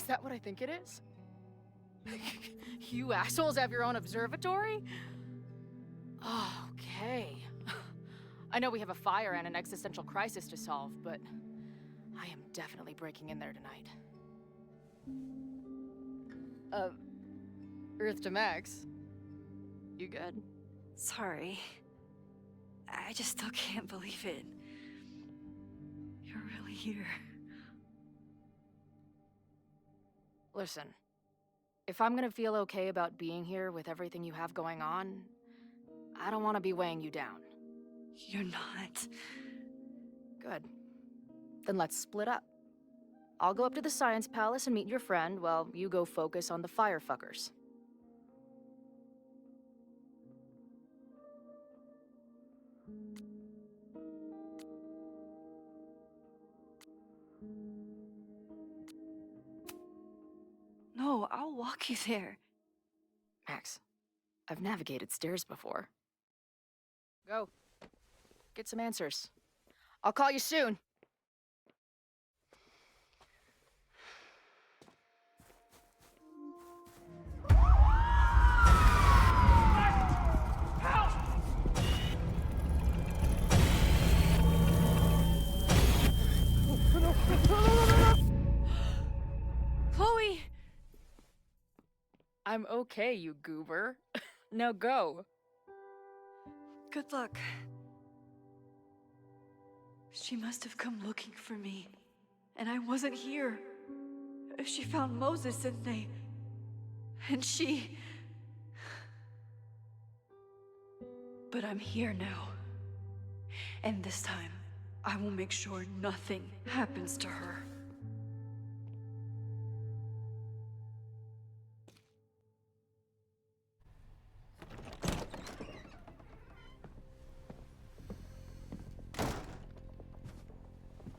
Is that what I think it is? You assholes have your own observatory? Okay. I know we have a fire and an existential crisis to solve, but I am definitely breaking in there tonight. Earth to Max. You good? Sorry. I just still can't believe it. You're really here. Listen, if I'm gonna feel okay about being here with everything you have going on, I don't want to be weighing you down. You're not. Good. Then let's split up. I'll go up to the Science Palace and meet your friend while you go focus on the firefuckers. No, I'll walk you there. Max, I've navigated stairs before. Go. Get some answers. I'll call you soon. Chloe! I'm okay, you goober. Now go. Good luck. She must have come looking for me, and I wasn't here. She found Moses, and they... and she... But I'm here now. And this time, I will make sure nothing happens to her.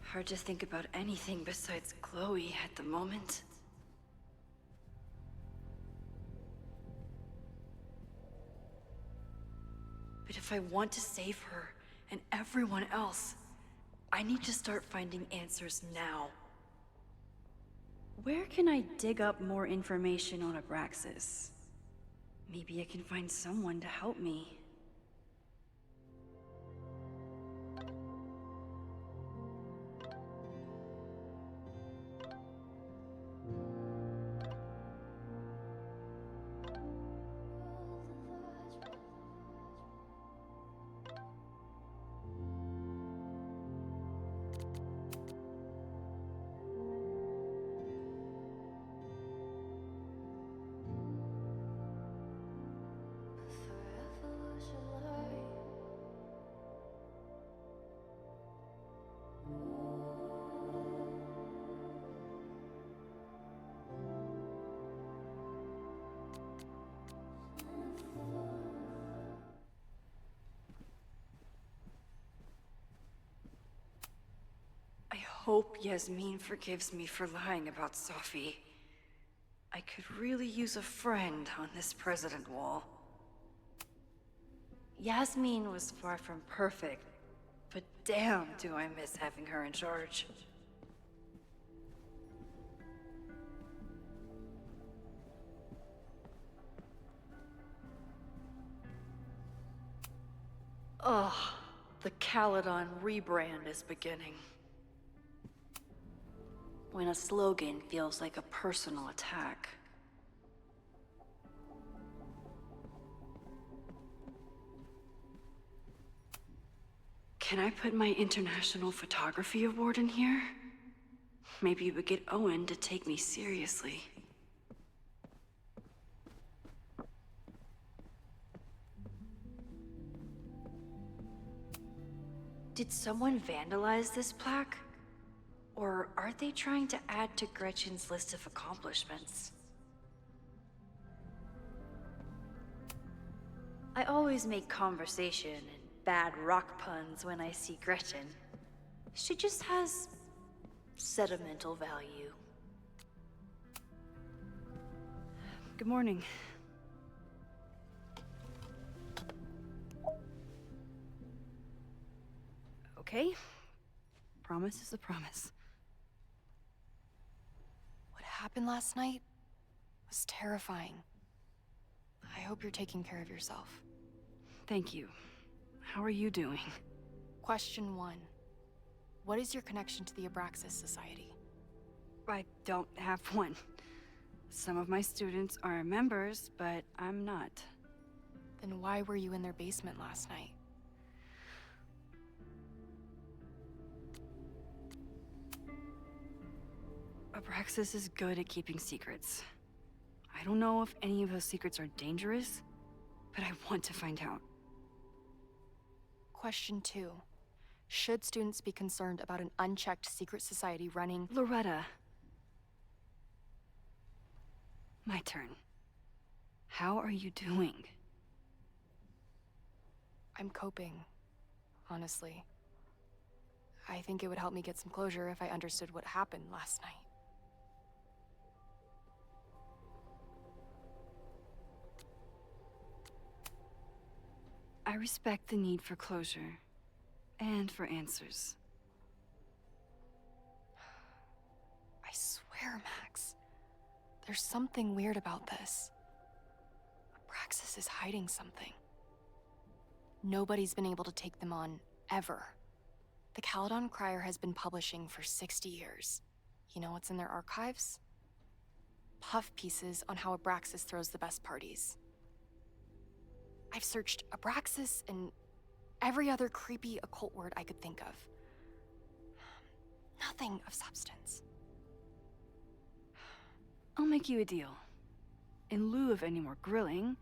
Hard to think about anything besides Chloe at the moment. But if I want to save her and everyone else, I need to start finding answers now. Where can I dig up more information on Abraxas? Maybe I can find someone to help me. I hope Yasmin forgives me for lying about Safi. I could really use a friend on this president wall. Yasmin was far from perfect, but damn do I miss having her in charge. Ugh, the Caledon rebrand is beginning. When a slogan feels like a personal attack. Can I put my International Photography Award in here? Maybe it would get Owen to take me seriously. Did someone vandalize this plaque? Or are they trying to add to Gretchen's list of accomplishments? I always make conversation and bad rock puns when I see Gretchen. She just has sentimental value. Good morning. Okay. Promise is a promise. happened last night was terrifying. I hope you're taking care of yourself. Thank you. How are you doing? Question 1. What is your connection to the Abraxas Society? I don't have one. Some of my students are members, but I'm not. Then why were you in their basement last night? Abraxas is good at keeping secrets. I don't know if any of those secrets are dangerous, but I want to find out. Question 2. Should students be concerned about an unchecked secret society running... Loretta. My turn. How are you doing? I'm coping, honestly. I think it would help me get some closure if I understood what happened last night. I respect the need for closure, and for answers. I swear, Max, there's something weird about this. Abraxas is hiding something. Nobody's been able to take them on, ever. The Caledon Crier has been publishing for 60 years. You know what's in their archives? Puff pieces on how Abraxas throws the best parties. I've searched Abraxas and every other creepy occult word I could think of. Nothing of substance. I'll make you a deal. In lieu of any more grilling,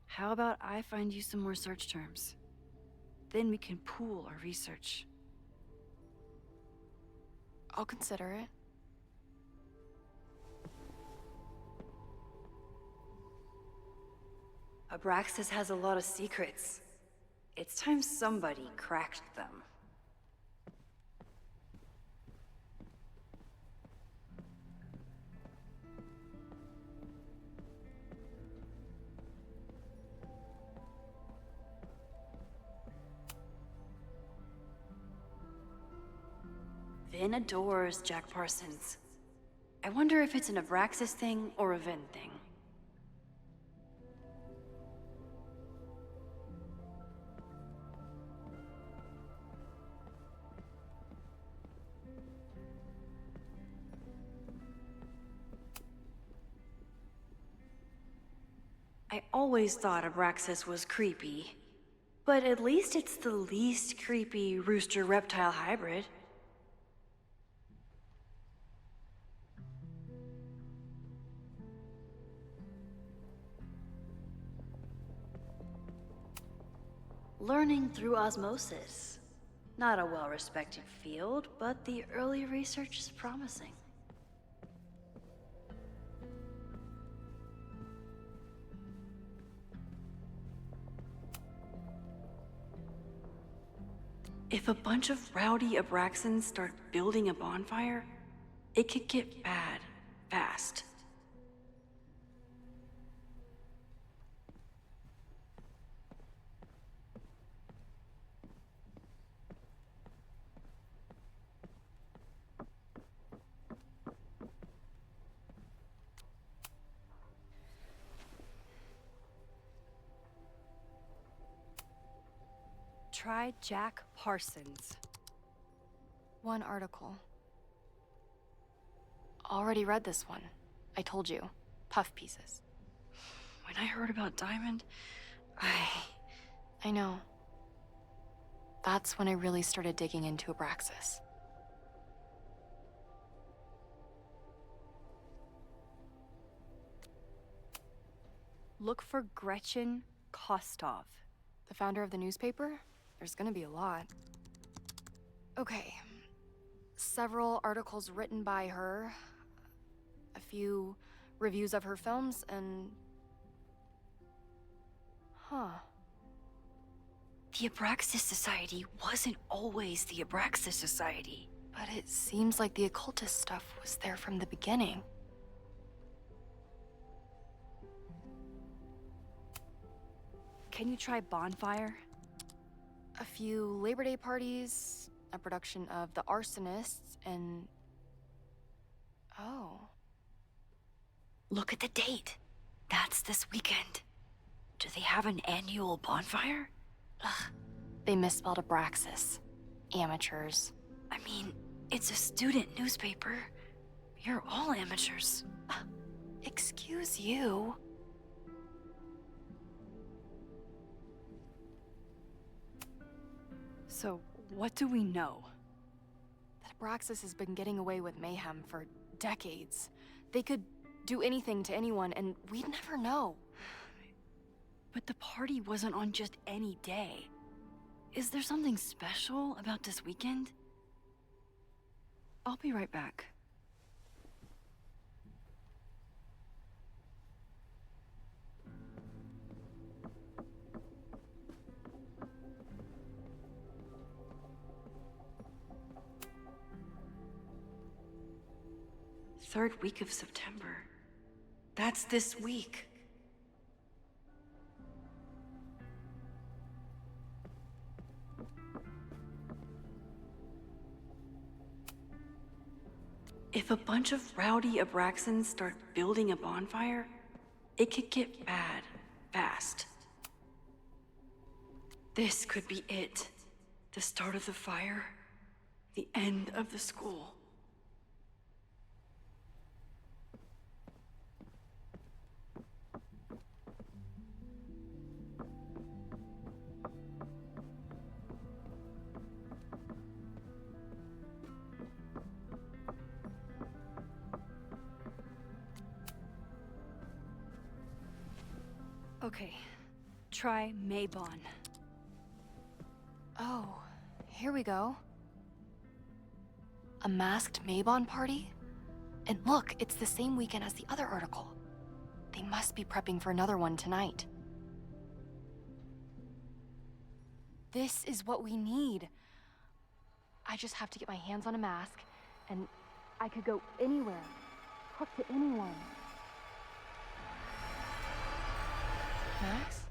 how about I find you some more search terms? Then we can pool our research. I'll consider it. Abraxas has a lot of secrets. It's time somebody cracked them. Vin adores Jack Parsons. I wonder if it's an Abraxas thing or a Vin thing. I always thought Abraxas was creepy, but at least it's the least creepy rooster-reptile hybrid. Learning through osmosis. Not a well-respected field, but the early research is promising. If a bunch of rowdy Abraxans start building a bonfire, it could get bad, fast. Try Jack Parsons. One article. Already read this one. I told you. Puff pieces. When I heard about Diamond, I know. That's when I really started digging into Abraxas. Look for Gretchen Kostov. The founder of the newspaper? There's gonna be a lot. Okay. Several articles written by her. A few reviews of her films, and... Huh. The Abraxas Society wasn't always the Abraxas Society. But it seems like the occultist stuff was there from the beginning. Can you try Bonfire? A few Labor Day parties, a production of The Arsonists, and... Oh. Look at the date. That's this weekend. Do they have an annual bonfire? Ugh, They misspelled Abraxas. Amateurs. I mean, it's a student newspaper. You're all amateurs. Excuse you. So, what do we know? That Abraxas has been getting away with mayhem for decades. They could do anything to anyone, and we'd never know. But the party wasn't on just any day. Is there something special about this weekend? I'll be right back. Third week of September. That's this week. If a bunch of rowdy Abraxans start building a bonfire, it could get bad fast. This could be it. The start of the fire, the end of the school. Okay, try Maybon. Oh, here we go. A masked Maybon party? And look, it's the same weekend as the other article. They must be prepping for another one tonight. This is what we need. I just have to get my hands on a mask, and I could go anywhere, talk to anyone. Max?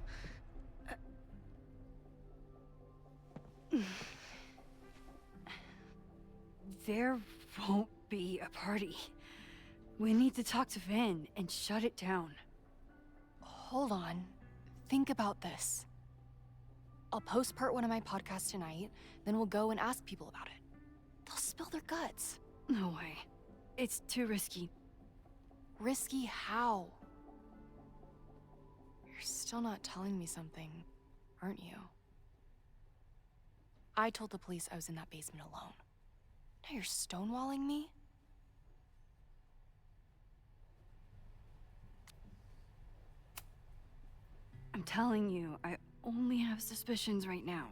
There won't be a party. We need to talk to Van and shut it down. Hold on. Think about this. I'll post-part one of my podcasts tonight, then we'll go and ask people about it. They'll spill their guts. No way. It's too risky. Risky how? You're still not telling me something, aren't you? I told the police I was in that basement alone. Now you're stonewalling me? I'm telling you, I only have suspicions right now.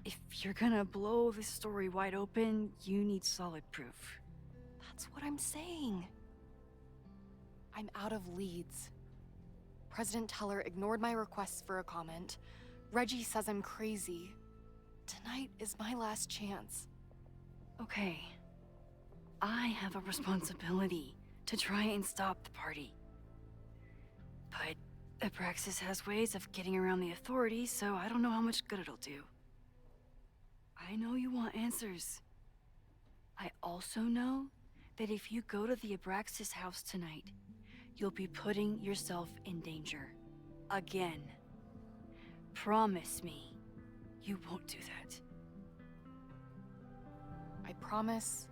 If you're gonna blow this story wide open, you need solid proof. That's what I'm saying. I'm out of leads. President Teller ignored my requests for a comment. Reggie says I'm crazy. Tonight is my last chance. Okay. I have a responsibility to try and stop the party. But Abraxas has ways of getting around the authorities, so I don't know how much good it'll do. I know you want answers. I also know that if you go to the Abraxas house tonight, you'll be putting yourself in danger. Again. Promise me you won't do that. I promise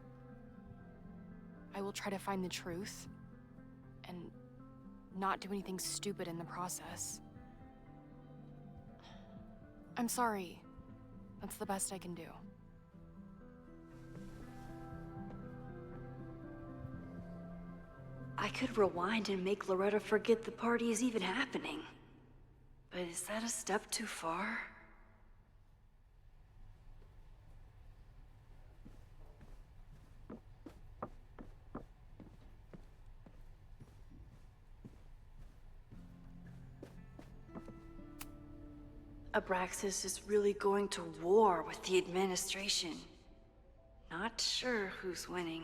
I will try to find the truth and not do anything stupid in the process. I'm sorry. That's the best I can do. I could rewind and make Loretta forget the party is even happening. But is that a step too far? Abraxas is really going to war with the administration. Not sure who's winning.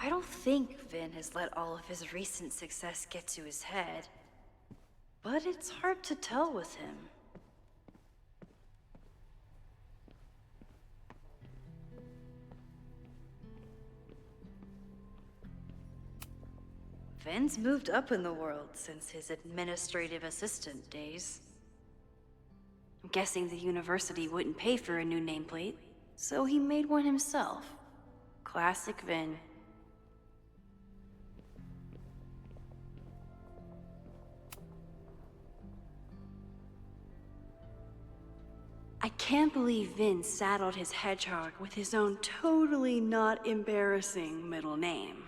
I don't think Vin has let all of his recent success get to his head. But it's hard to tell with him. Vin's moved up in the world since his administrative assistant days. I'm guessing the university wouldn't pay for a new nameplate, so he made one himself. Classic Vin. I can't believe Vin saddled his hedgehog with his own totally not embarrassing middle name.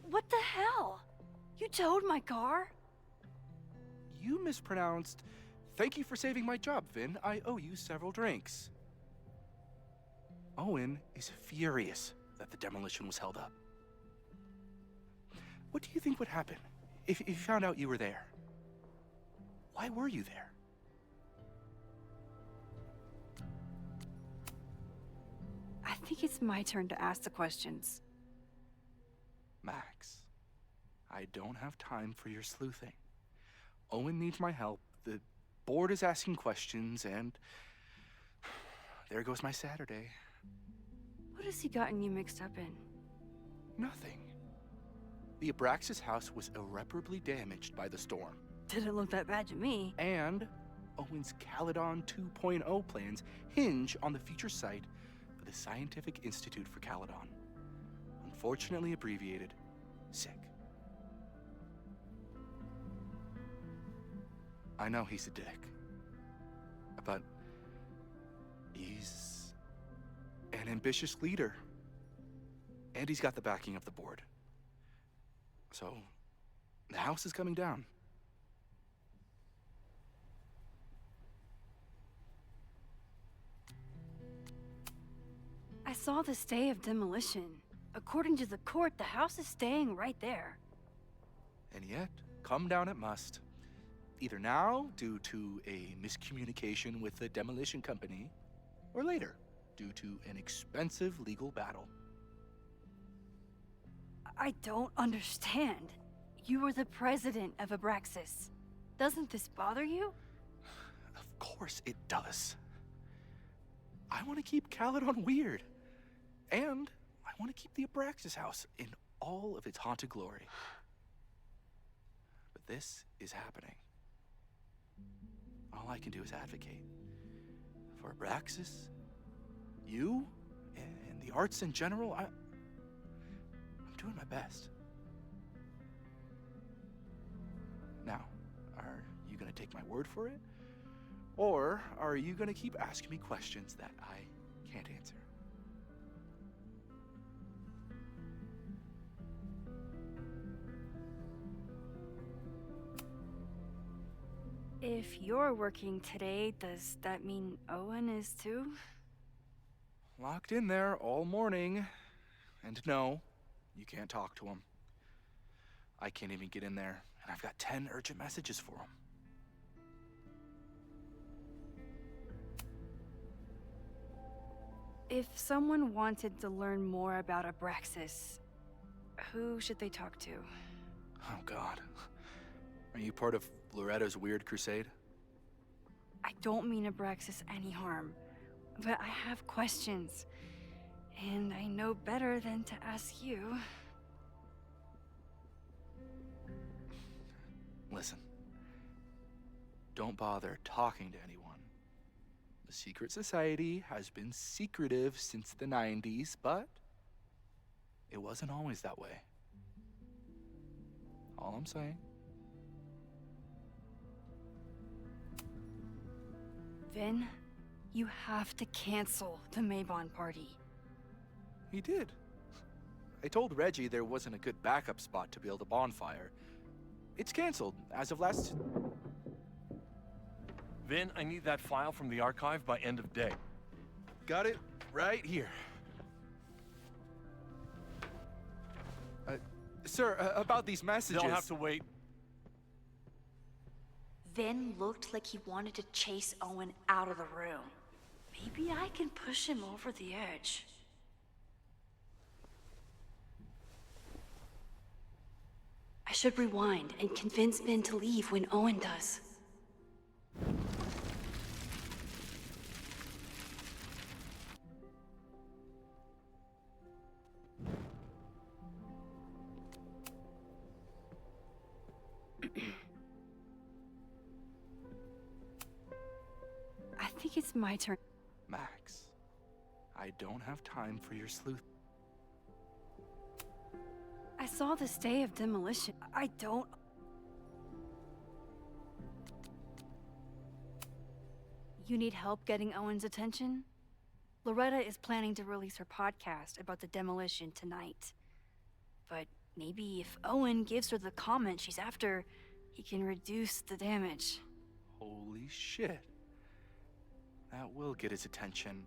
What the hell? You towed my car? You mispronounced, "Thank you for saving my job, Vin. I owe you several drinks." Owen is furious that the demolition was held up. What do you think would happen if he found out you were there? Why were you there? I think it's my turn to ask the questions. Max, I don't have time for your sleuthing. Owen needs my help, the board is asking questions, and there goes my Saturday. What has he gotten you mixed up in? Nothing. The Abraxas house was irreparably damaged by the storm. Didn't look that bad to me. And Owen's Caledon 2.0 plans hinge on the future site for the Scientific Institute for Caledon. Unfortunately abbreviated, SICK. I know he's a dick, but he's an ambitious leader. And he's got the backing of the board. So, the house is coming down. I saw the stay of demolition. According to the court, the house is staying right there. And yet, come down it must. Either now, due to a miscommunication with the demolition company, or later, due to an expensive legal battle. I don't understand. You were the president of Abraxas. Doesn't this bother you? Of course it does. I want to keep Caledon weird. And I want to keep the Abraxas house in all of its haunted glory. But this is happening. All I can do is advocate. For Abraxas, you, and the arts in general, I'm doing my best. Now, are you gonna take my word for it? Or are you gonna keep asking me questions that I can't answer? If you're working today, does that mean Owen is too? Locked in there all morning. And no, you can't talk to him. I can't even get in there, and I've got 10 urgent messages for him. If someone wanted to learn more about Abraxas, who should they talk to? Oh, God. Are you part of Loretta's weird crusade? I don't mean Abraxas any harm, but I have questions, and I know better than to ask you. Listen. Don't bother talking to anyone. The secret society has been secretive since the 90s, but it wasn't always that way. All I'm saying. Vin, you have to cancel the Maybon party. He did. I told Reggie there wasn't a good backup spot to build a bonfire. It's canceled as of last... Vin, I need that file from the archive by end of day. Got it right here. Sir, about these messages. They'll have to wait. Vin looked like he wanted to chase Owen out of the room. Maybe I can push him over the edge. I should rewind and convince Ben to leave when Owen does. I think it's my turn. Max, I don't have time for your sleuth. I saw the stay of demolition. I don't... You need help getting Owen's attention? Loretta is planning to release her podcast about the demolition tonight. But maybe if Owen gives her the comment she's after, he can reduce the damage. Holy shit. That will get his attention.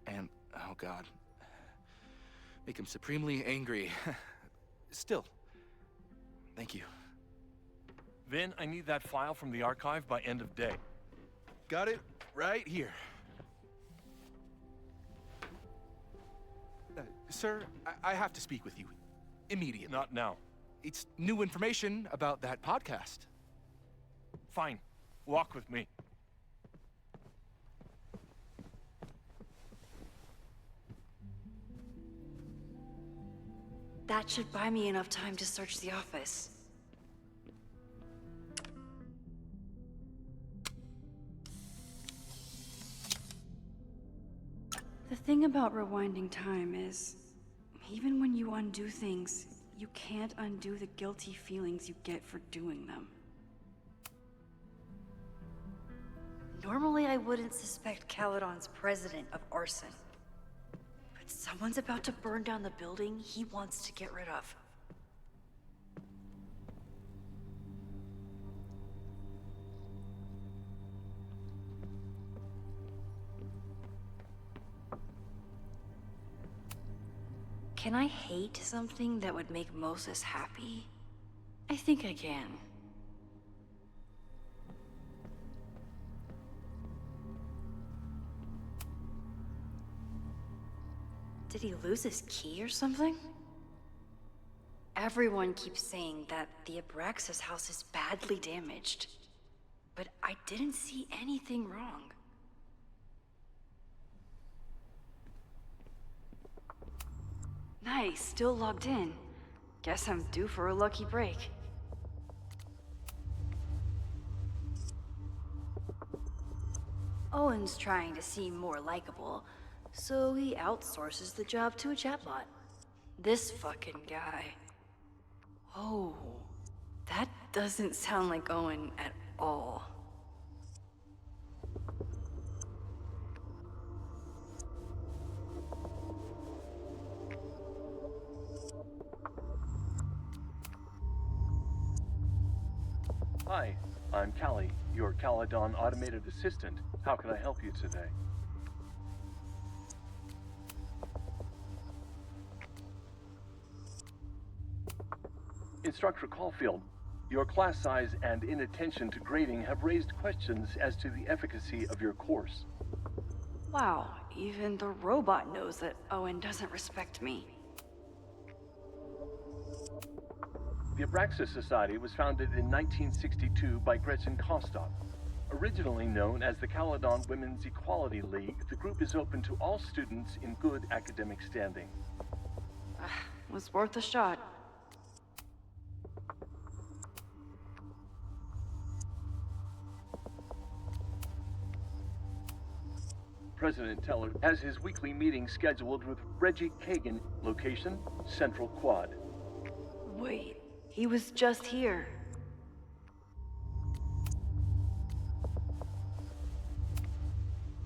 And, oh god. Make him supremely angry. Still, thank you. Vin, I need that file from the archive by end of day. Got it right here. Sir, I have to speak with you immediately. Not now. It's new information about that podcast. Fine. Walk with me. That should buy me enough time to search the office. The thing about rewinding time is, even when you undo things, you can't undo the guilty feelings you get for doing them. Normally I wouldn't suspect Caledon's president of arson. But someone's about to burn down the building he wants to get rid of. Can I hate something that would make Moses happy? I think I can. Did he lose his key or something? Everyone keeps saying that the Abraxas house is badly damaged. But I didn't see anything wrong. Nice, still logged in. Guess I'm due for a lucky break. Owen's trying to seem more likable, so he outsources the job to a chatbot. This fucking guy. Oh, that doesn't sound like Owen at all. Hi, I'm Callie, your Caledon automated assistant. How can I help you today? Instructor Caulfield, your class size and inattention to grading have raised questions as to the efficacy of your course. Wow, even the robot knows that Owen doesn't respect me. The Abraxas Society was founded in 1962 by Gretchen Kostok. Originally known as the Caledon Women's Equality League, the group is open to all students in good academic standing. Was worth a shot. President Teller has his weekly meeting scheduled with Reggie Kagan, location Central Quad. Wait, he was just here.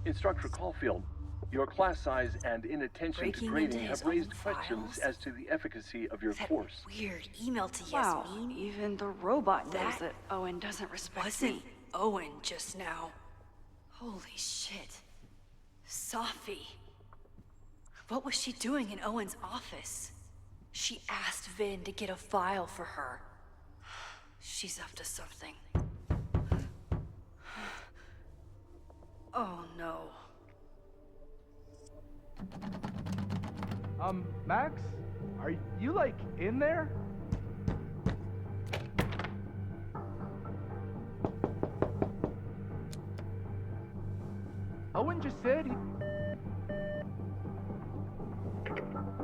Instructor Caulfield, your class size and inattention Breaking to grading into his have raised own questions files? as to the efficacy of your That course. weird email to Wow, Yasmin even the robot knows That that Owen doesn't respect wasn't me. Owen just now. Holy shit. Safi. What was she doing in Owen's office? She asked Vin to get a file for her. She's up to something. Oh no. Max? Are you, like, in there? Owen just said he...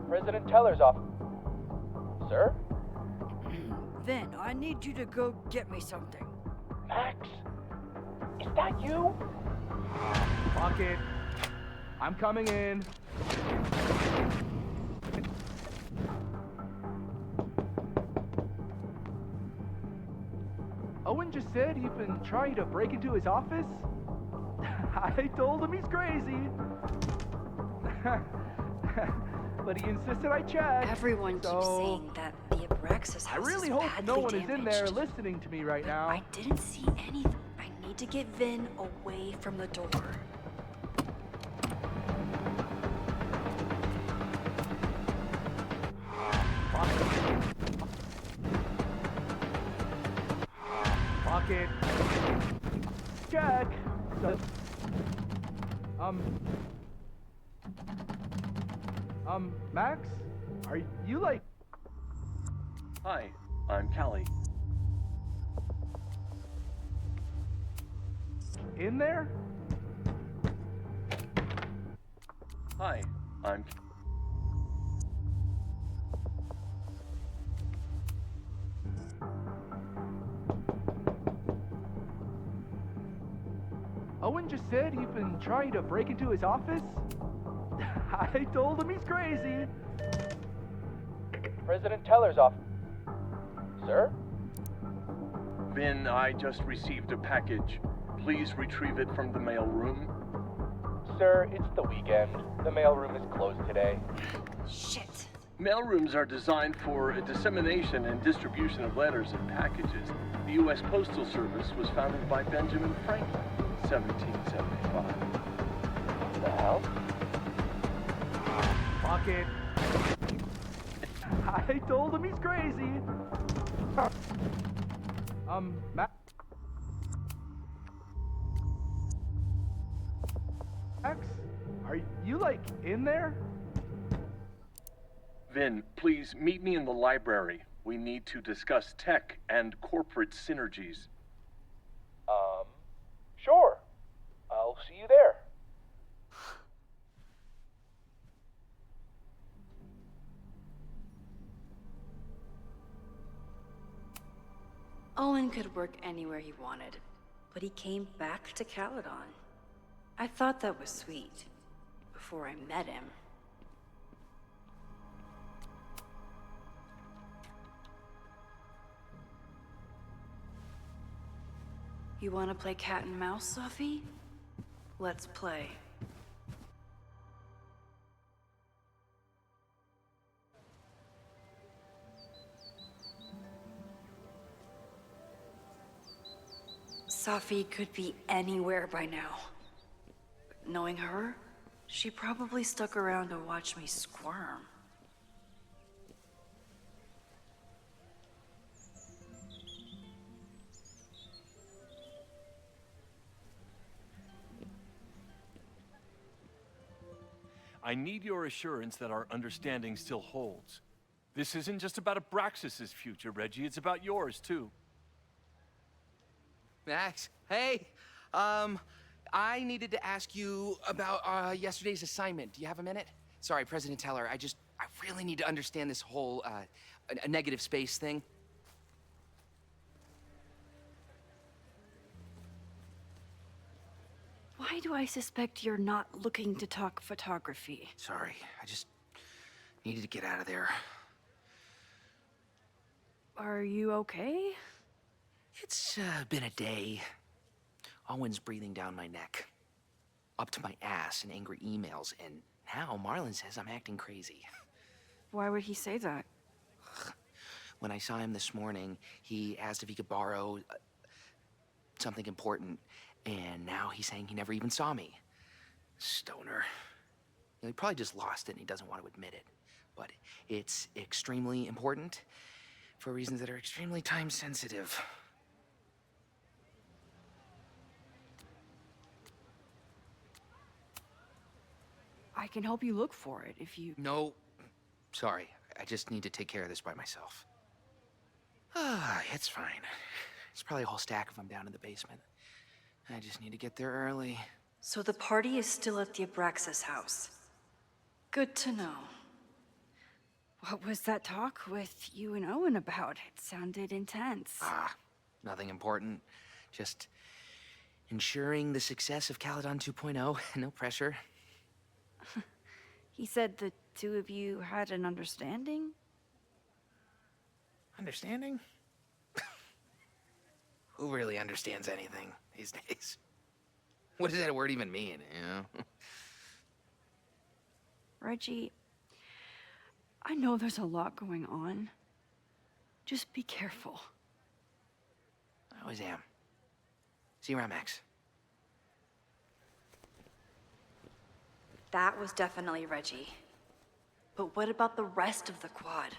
President Teller's off. Sir? Vin, I need you to go get me something. Max? Is that you? Fuck it. I'm coming in. Owen just said you've been trying to break into his office? I told him he's crazy. But he insisted I check. Everyone keeps saying that the Abraxas house I really is hope badly no one is in damaged. there listening to me right now. I didn't see anything. I need to get Vin away from the door. Fuck it. Check. Max? Are you like... Hi, I'm Callie. in there? Hi, I'm... Owen just said you've been trying to break into his office? I told him he's crazy. President Teller's off. Sir? Vin, I just received a package. Please retrieve it from the mail room. Sir, it's the weekend. The mailroom is closed today. Shit. Mailrooms are designed for a dissemination and distribution of letters and packages. The U.S. Postal Service was founded by Benjamin Franklin in 1775. What the hell? Fuck it. I told him he's crazy. Max? Are you, like, in there? Vin, please meet me in the library. We need to discuss tech and corporate synergies. Sure. I'll see you there. Owen could work anywhere he wanted, but he came back to Caledon. I thought that was sweet, before I met him. You want to play cat and mouse, Sophie? Let's play. Sophie could be anywhere by now. But knowing her, she probably stuck around to watch me squirm. I need your assurance that our understanding still holds. This isn't just about Abraxas's future, Reggie. It's about yours, too. Max, hey, I needed to ask you about yesterday's assignment. Do you have a minute? Sorry, President Teller, I really need to understand this whole, a negative space thing. Why do I suspect you're not looking to talk photography? Sorry, I just needed to get out of there. Are you okay? It's been a day. Owen's breathing down my neck, up to my ass in angry emails, and now Marlon says I'm acting crazy. Why would he say that? When I saw him this morning, he asked if he could borrow something important, and now he's saying he never even saw me. Stoner. He probably just lost it and he doesn't want to admit it. but it's extremely important for reasons that are extremely time sensitive. I can help you look for it if you... No, sorry. I just need to take care of this by myself. It's fine. It's probably a whole stack of them down in the basement. I just need to get there early. So the party is still at the Abraxas house. Good to know. What was that talk with you and Owen about? It sounded intense. Nothing important. Just ensuring the success of Caledon 2.0. No pressure. He said the two of you had an understanding? Understanding? Who really understands anything these days? What does that word even mean, you know? Reggie, I know there's a lot going on. Just be careful. I always am. See you around, Max. That was definitely Reggie. But what about the rest of the quad?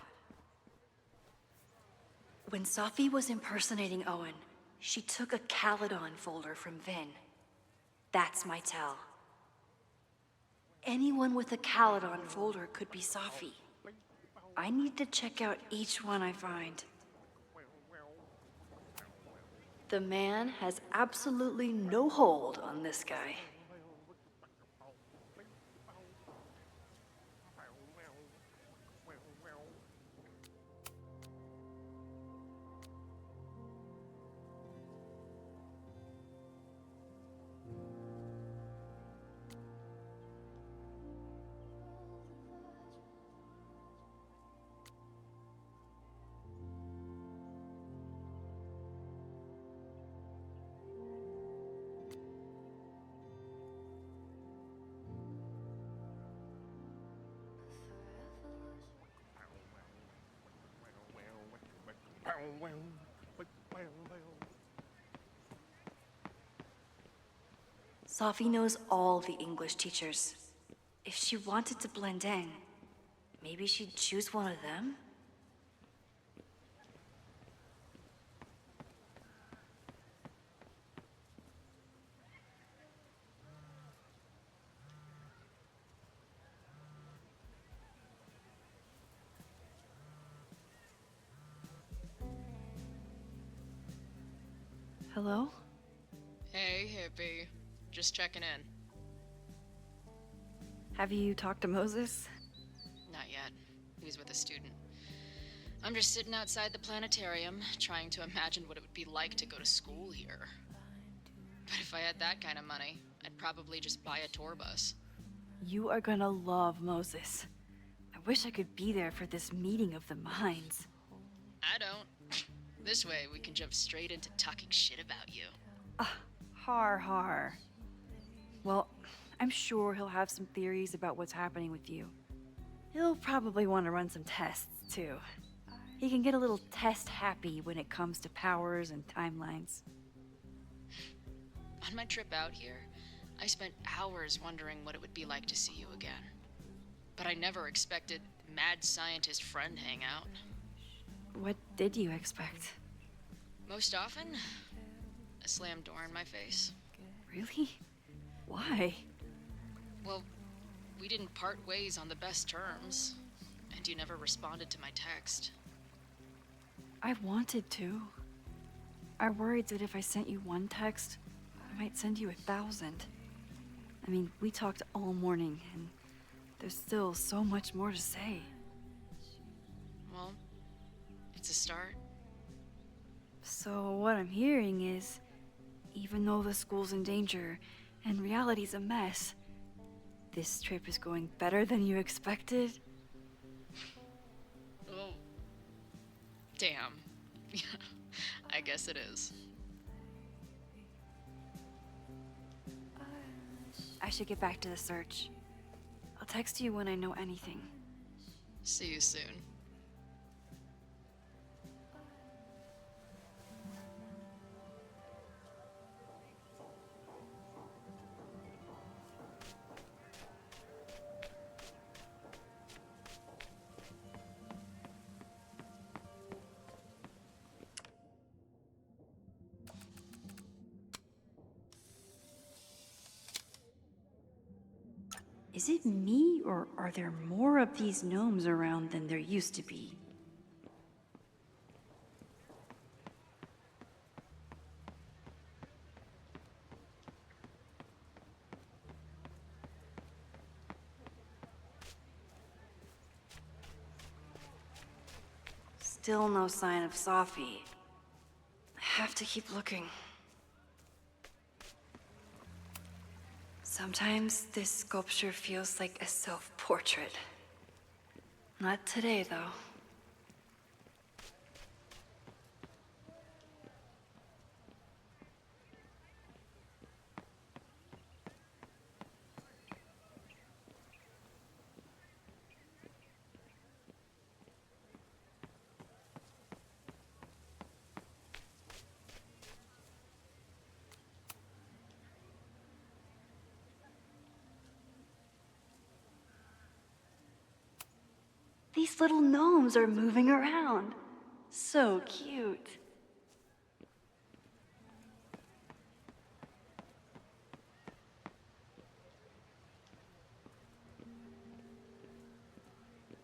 When Safi was impersonating Owen, she took a Caledon folder from Vin. That's my tell. Anyone with a Caledon folder could be Safi. I need to check out each one I find. The man has absolutely no hold on this guy. Safi knows all the English teachers. If she wanted to blend in, maybe she'd choose one of them? Hello? Hey, hippie. Just checking in. Have you talked to Moses? Not yet. He was with a student. I'm just sitting outside the planetarium, trying to imagine what it would be like to go to school here. But if I had that kind of money, I'd probably just buy a tour bus. You are gonna love Moses. I wish I could be there for this meeting of the minds. I don't. This way, we can jump straight into talking shit about you. Har. Well, I'm sure he'll have some theories about what's happening with you. He'll probably want to run some tests, too. He can get a little test-happy when it comes to powers and timelines. On my trip out here, I spent hours wondering what it would be like to see you again. But I never expected mad scientist friend hangout. What did you expect? Most often, a slammed door in my face. Really? Why? Well, we didn't part ways on the best terms, and you never responded to my text. I wanted to. I worried that if I sent you one text, I might send you 1,000. I mean, we talked all morning, and there's still so much more to say. Well, it's a start. So what I'm hearing is, even though the school's in danger and reality's a mess, this trip is going better than you expected? Oh, damn. I guess it is. I should get back to the search. I'll text you when I know anything. See you soon. Is it me, or are there more of these gnomes around than there used to be? Still no sign of Sophie. I have to keep looking. Sometimes this sculpture feels like a self-portrait. Not today, though. These little gnomes are moving around. So cute.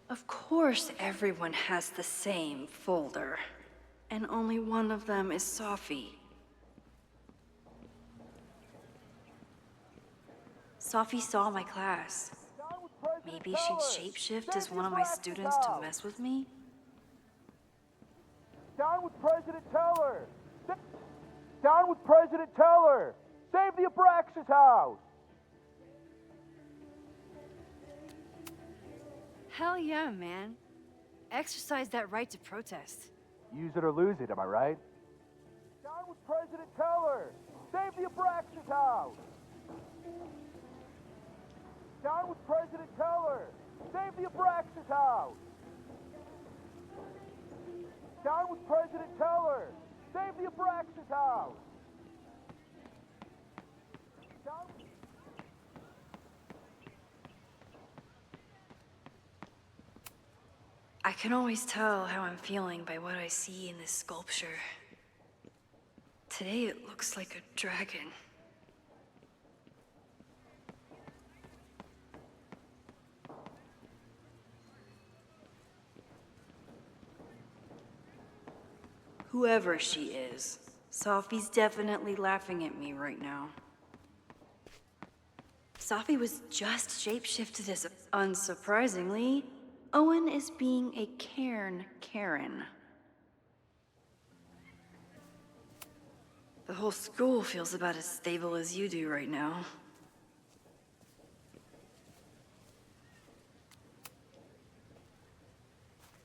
Of course everyone has the same folder. And only one of them is Sophie. Sophie saw my class. Maybe she'd shapeshift as one of my students to mess with me? Down with President Teller! Down with President Teller! Save the Abraxas house! Hell yeah, man. Exercise that right to protest. Use it or lose it, am I right? Down with President Teller! Save the Abraxas house! Down with President Teller! Save the Abraxas house! Down with President Teller! Save the Abraxas house! Down with... I can always tell how I'm feeling by what I see in this sculpture. Today it looks like a dragon. Whoever she is, Sophie's definitely laughing at me right now. Sophie was just shapeshifted as unsurprisingly, Owen is being a cairn Karen. The whole school feels about as stable as you do right now.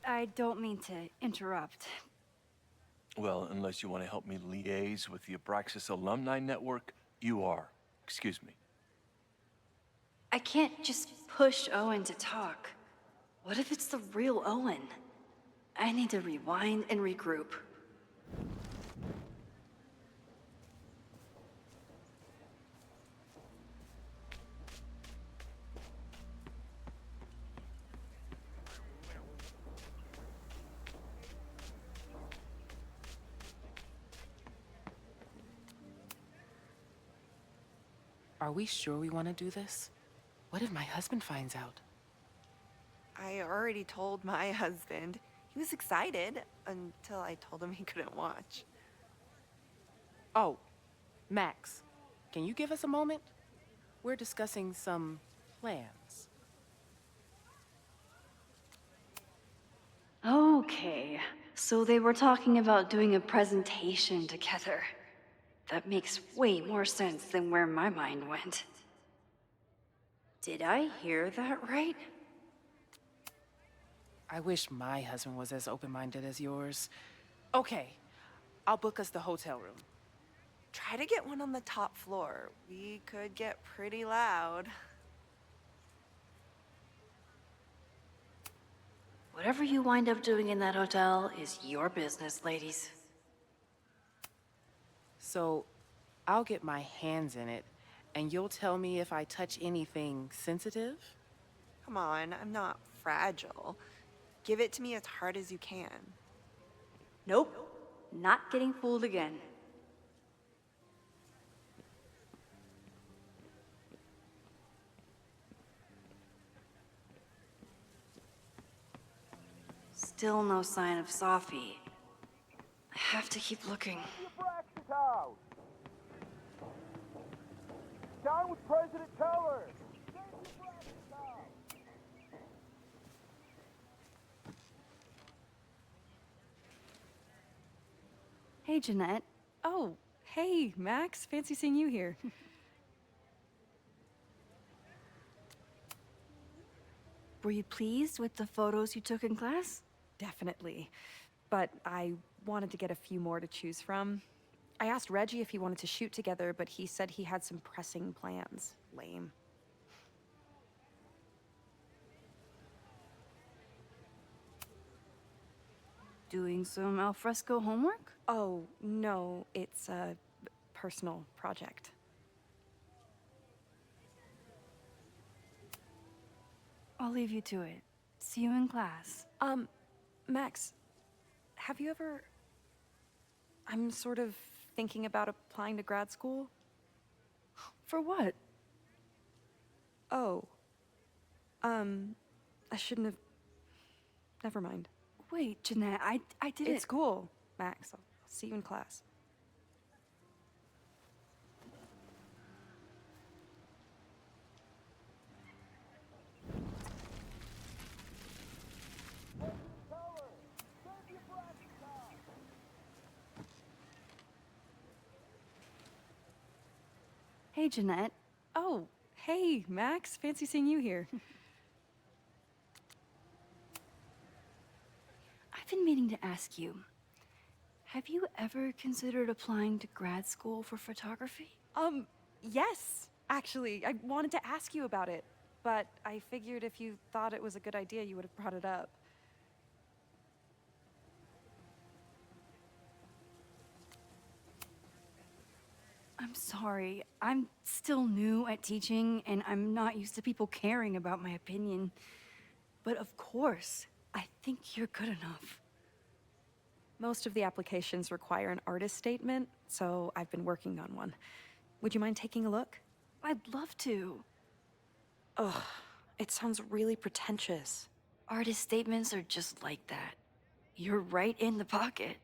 I don't mean to interrupt. Well, unless you want to help me liaise with the Abraxas Alumni Network, you are. Excuse me. I can't just push Owen to talk. What if it's the real Owen? I need to rewind and regroup. Are we sure we want to do this? What if my husband finds out? I already told my husband. He was excited until I told him he couldn't watch. Oh, Max, can you give us a moment? We're discussing some plans. Okay, so they were talking about doing a presentation together. That makes way more sense than where my mind went. Did I hear that right? I wish my husband was as open-minded as yours. Okay, I'll book us the hotel room. Try to get one on the top floor. We could get pretty loud. Whatever you wind up doing in that hotel is your business, ladies. So, I'll get my hands in it, and you'll tell me if I touch anything sensitive? Come on, I'm not fragile. Give it to me as hard as you can. Nope, not getting fooled again. Still no sign of Sophie. I have to keep looking. The Abraxas house! Down with President Teller! Save the Abraxas house! Hey, Jeanette. Oh, hey, Max. Fancy seeing you here. Were you pleased with the photos you took in class? Definitely. But I wanted to get a few more to choose from. I asked Reggie if he wanted to shoot together, but he said he had some pressing plans. Lame. Doing some alfresco homework? Oh, no, it's a personal project. I'll leave you to it. See you in class. Max, have you ever... I'm sort of thinking about applying to grad school. For what? Oh. I shouldn't have... Never mind. Wait, Jeanette, I didn't... It's cool, Max. I'll see you in class. Hey, Jeanette. Oh, hey, Max. Fancy seeing you here. I've been meaning to ask you, have you ever considered applying to grad school for photography? Yes, actually. I wanted to ask you about it, but I figured if you thought it was a good idea, you would have brought it up. I'm sorry. I'm still new at teaching, and I'm not used to people caring about my opinion. But of course, I think you're good enough. Most of the applications require an artist statement, so I've been working on one. Would you mind taking a look? I'd love to. Ugh, it sounds really pretentious. Artist statements are just like that. You're right in the pocket.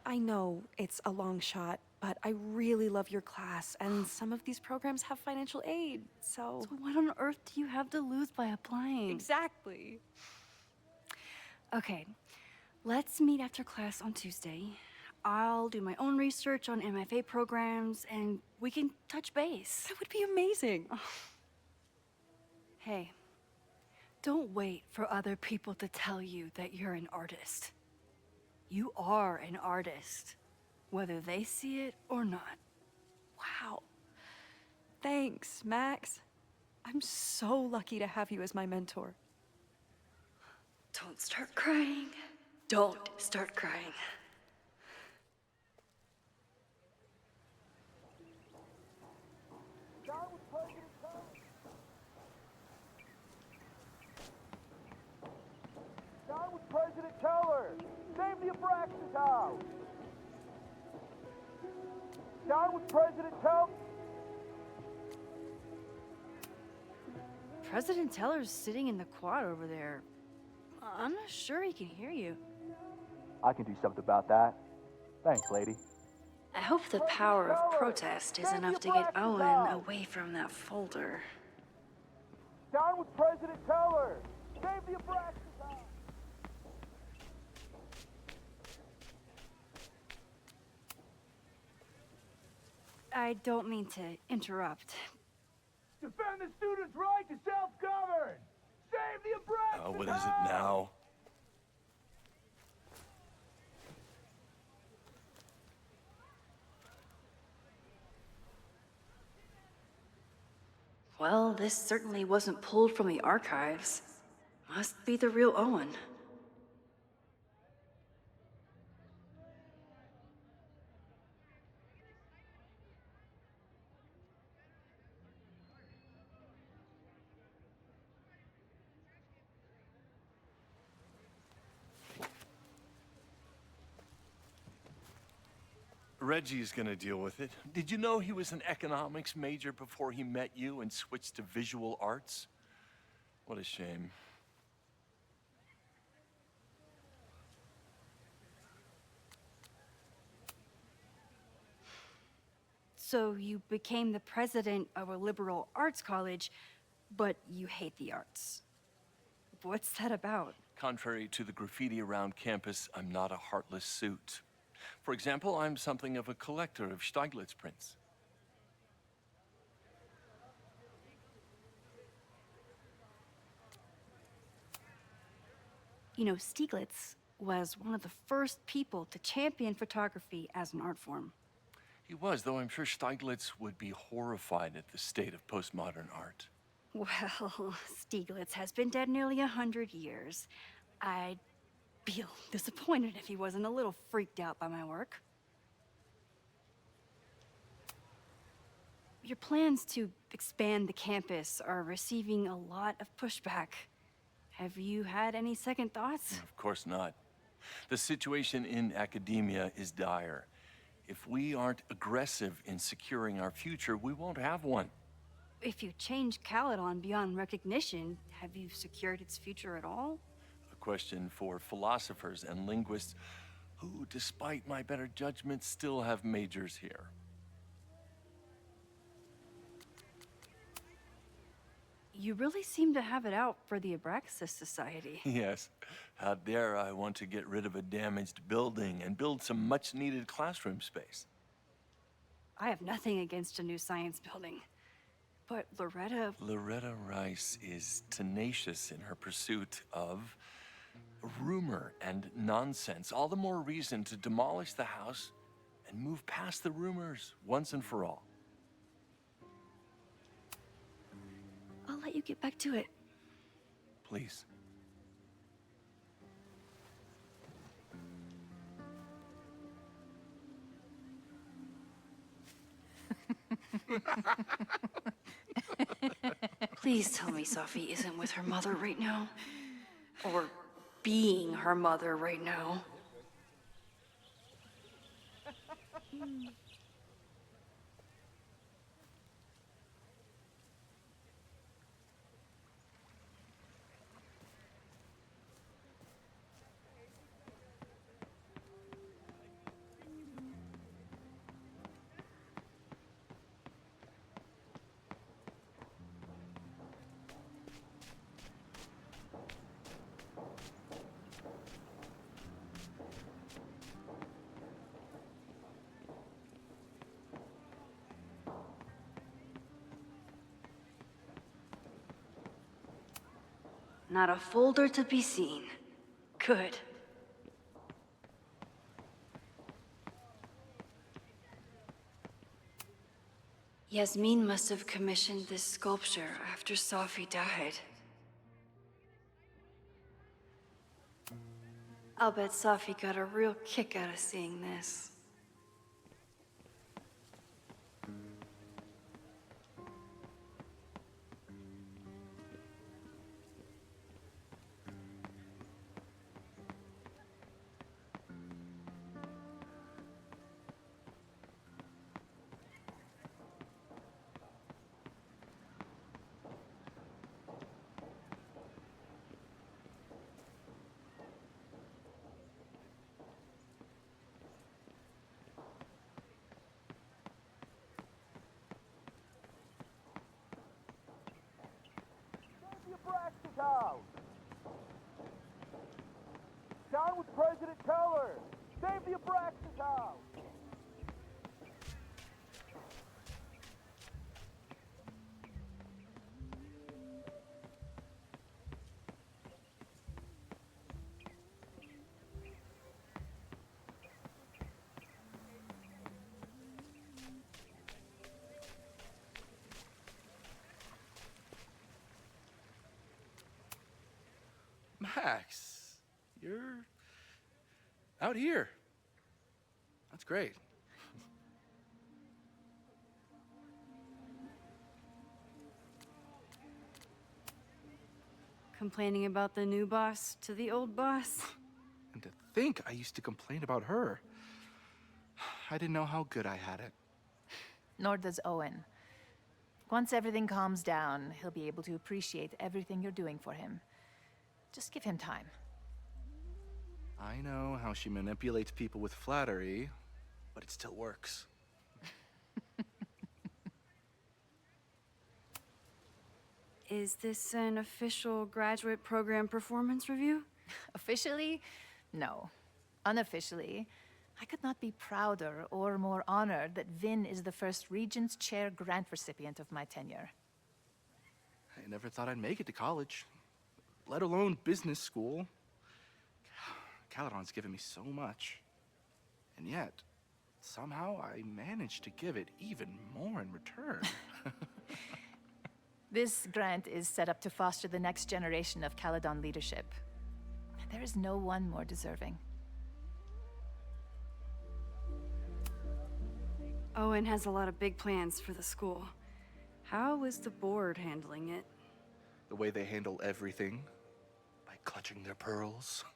I know it's a long shot, but I really love your class, and some of these programs have financial aid, so... So what on earth do you have to lose by applying? Exactly. Okay, let's meet after class on Tuesday. I'll do my own research on MFA programs, and we can touch base. That would be amazing. Hey, don't wait for other people to tell you that you're an artist. You are an artist, whether they see it or not. Wow. Thanks, Max. I'm so lucky to have you as my mentor. Don't start crying. Don't start crying. Down with President Teller! Down with President Teller! Save the Abraxas house! Down with President Teller! President Teller's sitting in the quad over there. I'm not sure he can hear you. I can do something about that. Thanks, lady. I hope the power of protest is enough to get Owen away from that folder. Down with President Teller! Save the Abraxas house! I don't mean to interrupt. Defend the students' right to self-govern! Save the Abraxas What is it now? Well, this certainly wasn't pulled from the archives. Must be the real Owen. Reggie's gonna deal with it. Did you know he was an economics major before he met you and switched to visual arts? What a shame. So you became the president of a liberal arts college, but you hate the arts. What's that about? Contrary to the graffiti around campus, I'm not a heartless suit. For example, I'm something of a collector of Stieglitz prints. You know, Stieglitz was one of the first people to champion photography as an art form. He was, though I'm sure Stieglitz would be horrified at the state of postmodern art. Well, Stieglitz has been dead nearly 100 years. I'd feel disappointed if he wasn't a little freaked out by my work. Your plans to expand the campus are receiving a lot of pushback. Have you had any second thoughts? Of course not. The situation in academia is dire. If we aren't aggressive in securing our future, we won't have one. If you change Caledon beyond recognition, have you secured its future at all? A question for philosophers and linguists who, despite my better judgment, still have majors here. You really seem to have it out for the Abraxas Society. Yes. How dare I want to get rid of a damaged building and build some much-needed classroom space? I have nothing against a new science building. But Loretta Rice is tenacious in her pursuit of rumor and nonsense. All the more reason to demolish the house and move past the rumors once and for all. I'll let you get back to it. Please. Please tell me Safi isn't with her mother right now. Or being her mother right now. Not a folder to be seen. Good. Yasmin must have commissioned this sculpture after Safi died. I'll bet Safi got a real kick out of seeing this. House. Down with President Teller. Save the Abraxas house. Max, you're out here. That's great. Complaining about the new boss to the old boss? And to think I used to complain about her. I didn't know how good I had it. Nor does Owen. Once everything calms down, he'll be able to appreciate everything you're doing for him. Just give him time. I know how she manipulates people with flattery, but it still works. Is this an official graduate program performance review? Officially? No. Unofficially, I could not be prouder or more honored that Vin is the first Regents Chair grant recipient of my tenure. I never thought I'd make it to college, let alone business school. Caledon's given me so much. And yet, somehow I managed to give it even more in return. This grant is set up to foster the next generation of Caledon leadership. There is no one more deserving. Owen has a lot of big plans for the school. How is the board handling it? The way they handle everything, by clutching their pearls.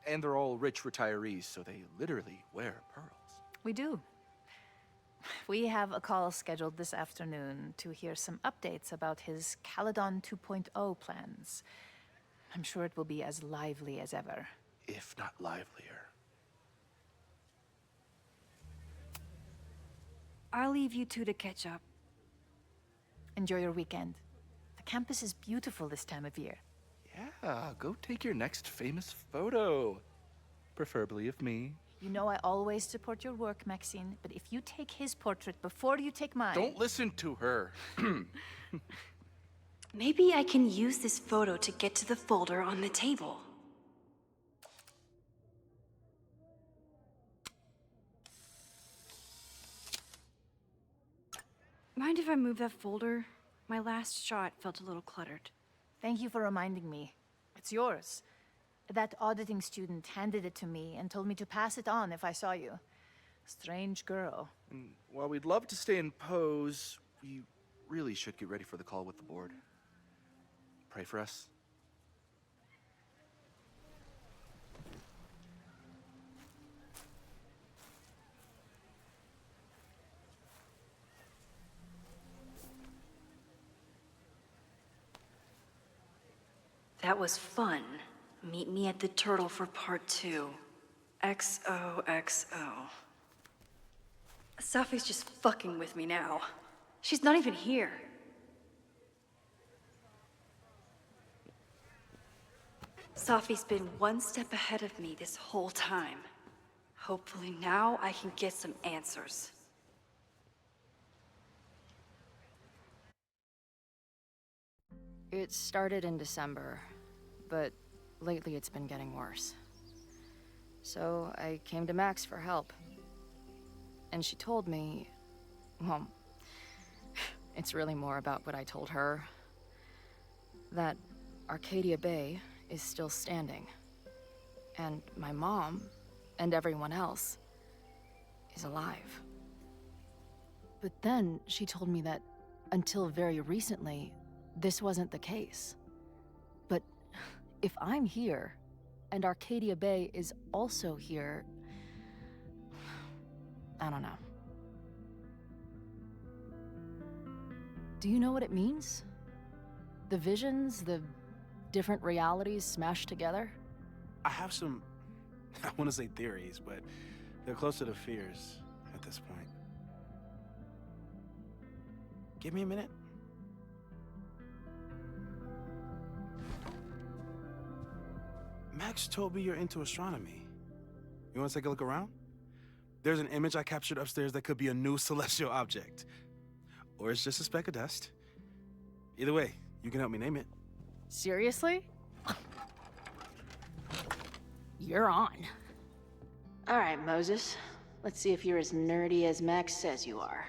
And they're all rich retirees, so they literally wear pearls. We do. We have a call scheduled this afternoon to hear some updates about his Caledon 2.0 plans. I'm sure it will be as lively as ever. If not livelier. I'll leave you two to catch up. Enjoy your weekend. The campus is beautiful this time of year. Yeah, go take your next famous photo. Preferably of me. You know I always support your work, Maxine, but if you take his portrait before you take mine... Don't listen to her. Maybe I can use this photo to get to the folder on the table. Mind if I move that folder? My last shot felt a little cluttered. Thank you for reminding me. It's yours. That auditing student handed it to me and told me to pass it on if I saw you. Strange girl. And while we'd love to stay in pose, we really should get ready for the call with the board. Pray for us. That was fun. Meet me at the Turtle for part 2. XOXO. Safi's just fucking with me now. She's not even here. Safi's been one step ahead of me this whole time. Hopefully now I can get some answers. It started in December, but lately it's been getting worse. So I came to Max for help. And she told me, well, it's really more about what I told her, that Arcadia Bay is still standing. And my mom, and everyone else, is alive. But then she told me that until very recently, this wasn't the case. But if I'm here, and Arcadia Bay is also here, I don't know. Do you know what it means? The visions, the different realities smashed together? I have some, I want to say theories, but they're closer to fears at this point. Give me a minute. Max told me you're into astronomy. You want to take a look around? There's an image I captured upstairs that could be a new celestial object. Or it's just a speck of dust. Either way, you can help me name it. Seriously? You're on. All right, Moses. Let's see if you're as nerdy as Max says you are.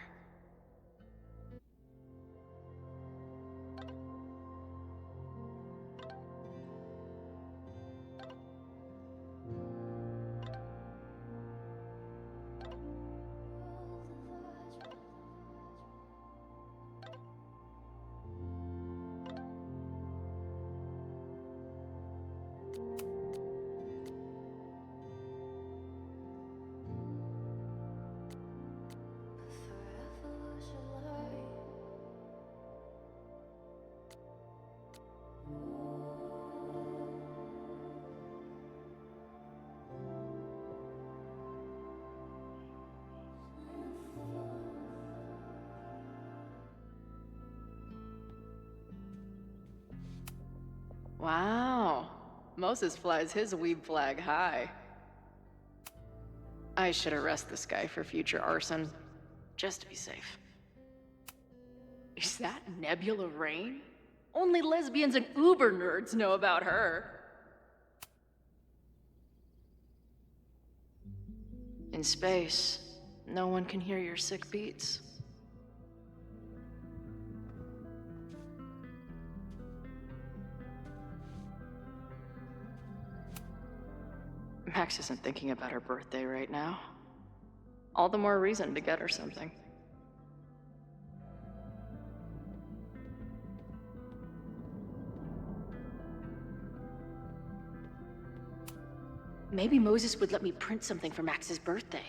Wow. Moses flies his weeb flag high. I should arrest this guy for future arson, just to be safe. Is that Nebula Rain? Only lesbians and uber nerds know about her. In space, no one can hear your sick beats. Max isn't thinking about her birthday right now. All the more reason to get her something. Maybe Moses would let me print something for Max's birthday.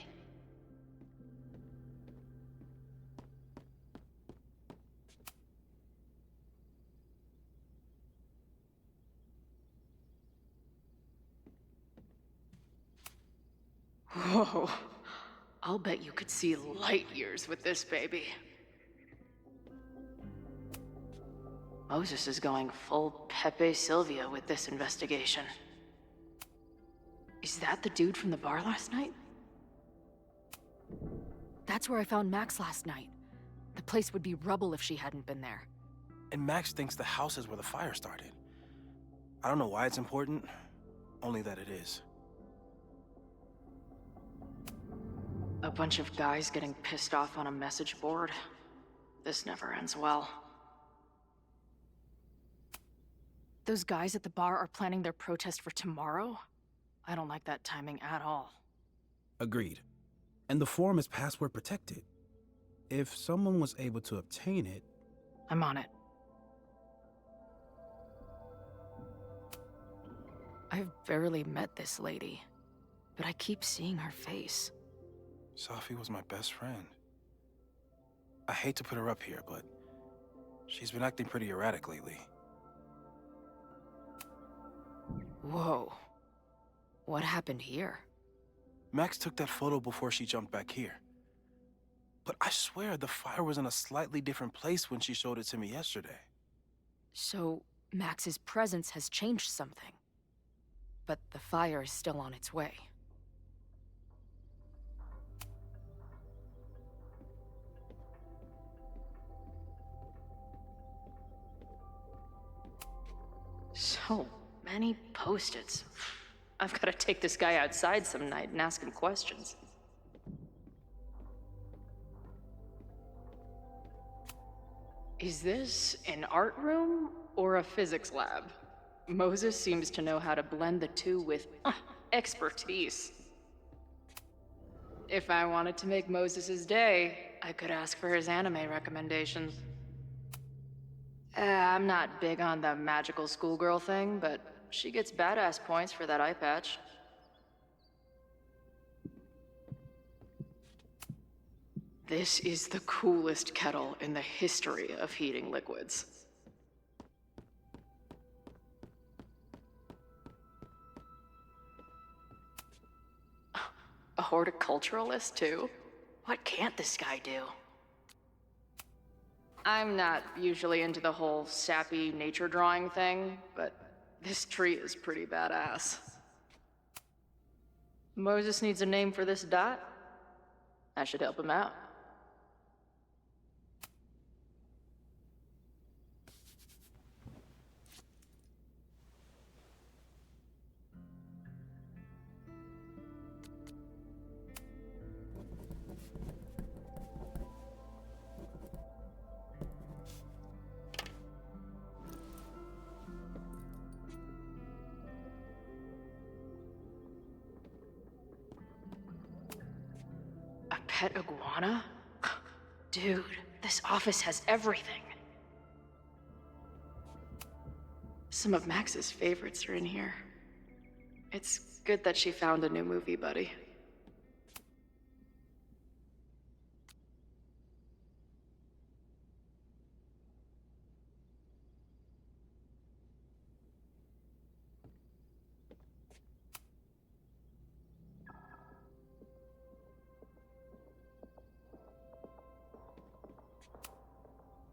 Whoa. I'll bet you could see light years with this baby. Moses is going full Pepe Silvia with this investigation. Is that the dude from the bar last night? That's where I found Max last night. The place would be rubble if she hadn't been there. And Max thinks the house is where the fire started. I don't know why it's important, only that it is. A bunch of guys getting pissed off on a message board. This never ends well. Those guys at the bar are planning their protest for tomorrow? I don't like that timing at all. Agreed. And the form is password protected. If someone was able to obtain it... I'm on it. I've barely met this lady, but I keep seeing her face. Safi was my best friend. I hate to put her up here, but she's been acting pretty erratic lately. Whoa. What happened here? Max took that photo before she jumped back here. But I swear the fire was in a slightly different place when she showed it to me yesterday. So, Max's presence has changed something. But the fire is still on its way. So many post-its. I've got to take this guy outside some night and ask him questions. Is this an art room or a physics lab? Moses seems to know how to blend the two with expertise. If I wanted to make Moses's day, I could ask for his anime recommendations. I'm not big on the magical schoolgirl thing, but she gets badass points for that eye patch. This is the coolest kettle in the history of heating liquids. A horticulturalist, too? What can't this guy do? I'm not usually into the whole sappy nature drawing thing, but this tree is pretty badass. Moses needs a name for this dot. I should help him out. A pet iguana? Dude, this office has everything. Some of Max's favorites are in here. It's good that she found a new movie buddy.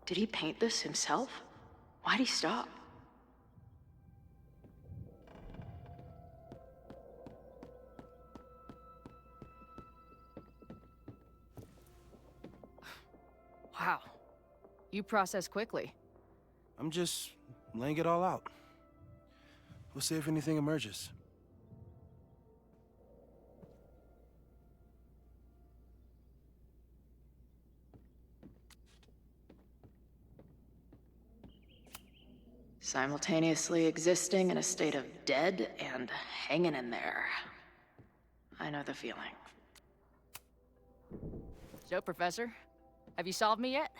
Did he paint this himself? Why'd he stop? Wow. You process quickly. I'm just laying it all out. We'll see if anything emerges. Simultaneously existing in a state of dead and hanging in there. I know the feeling. So, Professor, have you solved me yet?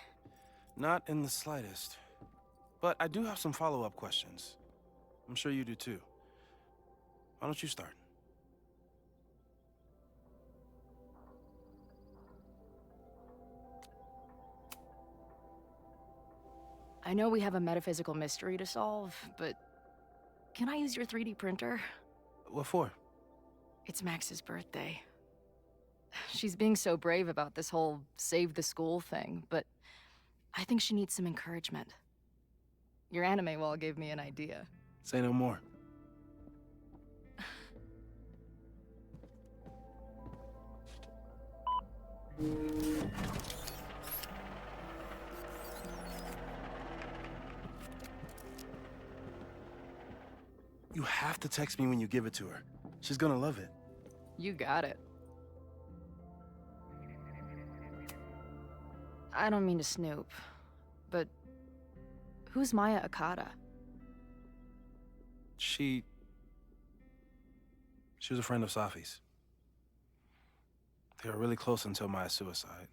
Not in the slightest. But I do have some follow-up questions. I'm sure you do too. Why don't you start? I know we have a metaphysical mystery to solve, but can I use your 3D printer? What for? It's Max's birthday. She's being so brave about this whole save the school thing, but I think she needs some encouragement. Your anime wall gave me an idea. Say no more. You have to text me when you give it to her. She's gonna love it. You got it. I don't mean to snoop, but who's Maya Akata? She was a friend of Safi's. They were really close until Maya's suicide.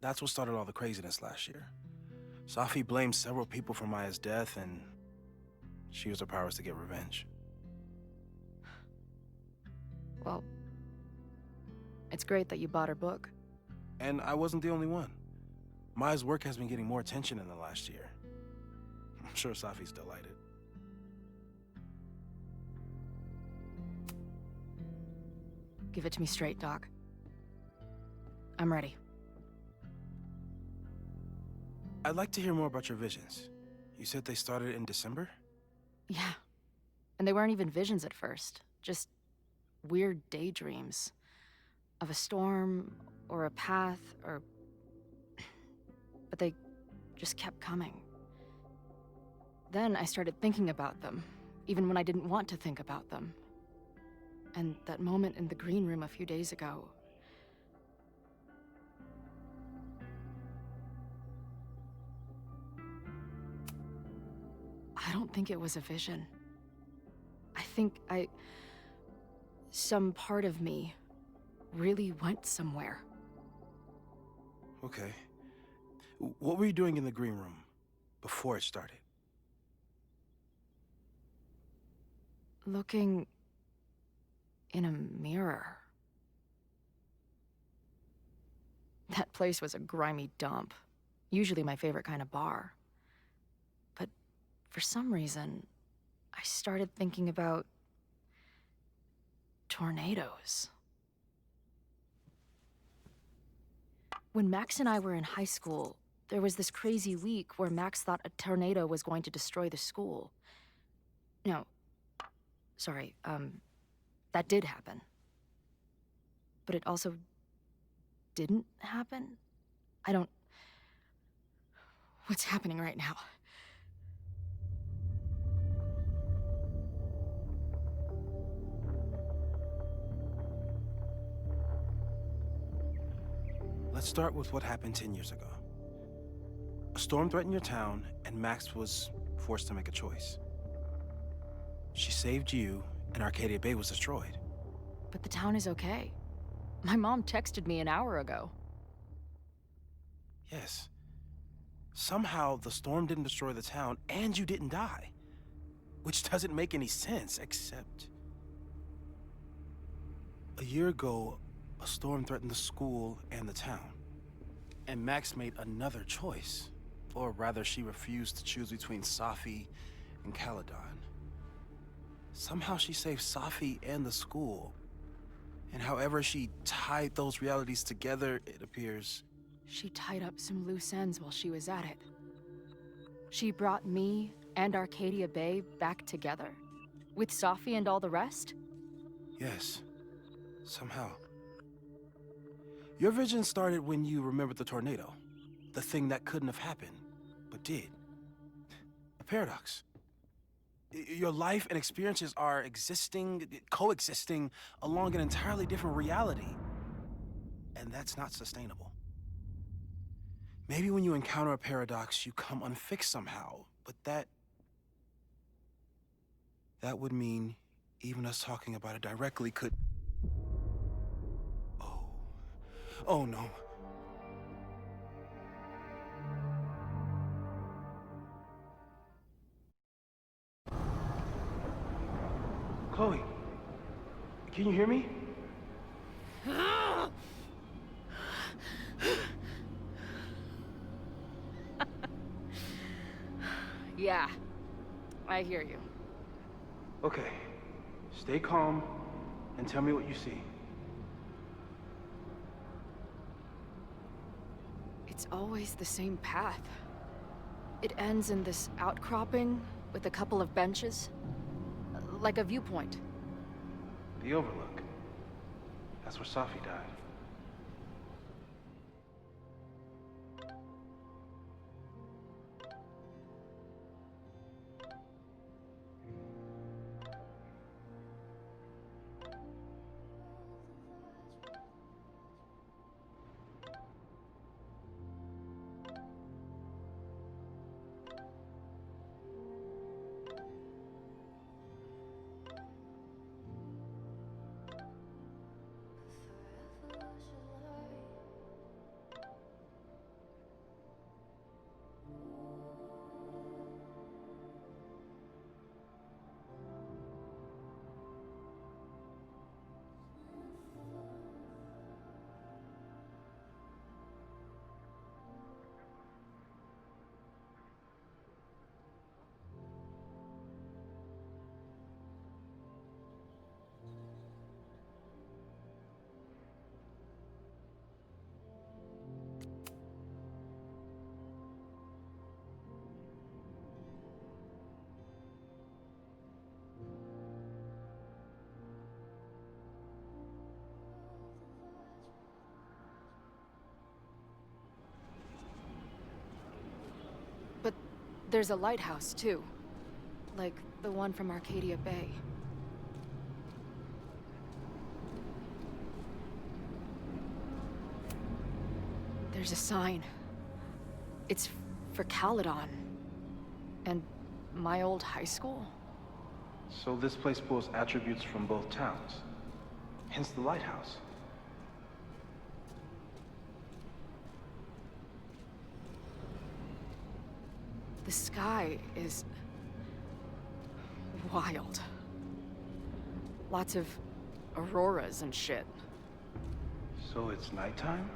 That's what started all the craziness last year. Safi blamed several people for Maya's death, and she used her powers to get revenge. Well, it's great that you bought her book. And I wasn't the only one. Maya's work has been getting more attention in the last year. I'm sure Safi's delighted. Give it to me straight, Doc. I'm ready. I'd like to hear more about your visions. You said they started in December? Yeah. And they weren't even visions at first. Just weird daydreams. Of a storm, or a path, or... But they just kept coming. Then I started thinking about them, even when I didn't want to think about them. And that moment in the green room a few days ago... I don't think it was a vision. I think some part of me really went somewhere. Okay. What were you doing in the green room before it started? Looking in a mirror. That place was a grimy dump. Usually my favorite kind of bar. But for some reason, I started thinking about tornadoes. When Max and I were in high school, there was this crazy week where Max thought a tornado was going to destroy the school. No, sorry, that did happen. But it also didn't happen? What's happening right now? Let's start with what happened 10 years ago. A storm threatened your town, and Max was forced to make a choice. She saved you, and Arcadia Bay was destroyed. But the town is okay. My mom texted me an hour ago. Yes. Somehow, the storm didn't destroy the town, and you didn't die. Which doesn't make any sense, except... A year ago, a storm threatened the school and the town. And Max made another choice. Or rather, she refused to choose between Safi and Caledon. Somehow she saved Safi and the school. And however she tied those realities together, it appears... She tied up some loose ends while she was at it. She brought me and Arcadia Bay back together. With Safi and all the rest? Yes. Somehow. Your vision started when you remembered the tornado. The thing that couldn't have happened, but did. A paradox. Your life and experiences are coexisting along an entirely different reality. And that's not sustainable. Maybe when you encounter a paradox, you come unfixed somehow, but that would mean even us talking about it directly could... Oh. Oh no. Chloe, can you hear me? Yeah, I hear you. Okay, stay calm and tell me what you see. It's always the same path. It ends in this outcropping with a couple of benches, like a viewpoint. The Overlook. That's where Safi died. But there's a lighthouse, too. Like the one from Arcadia Bay. There's a sign. It's for Caledon. And my old high school? So this place pulls attributes from both towns. Hence the lighthouse. The sky is... wild. Lots of auroras and shit. So it's nighttime?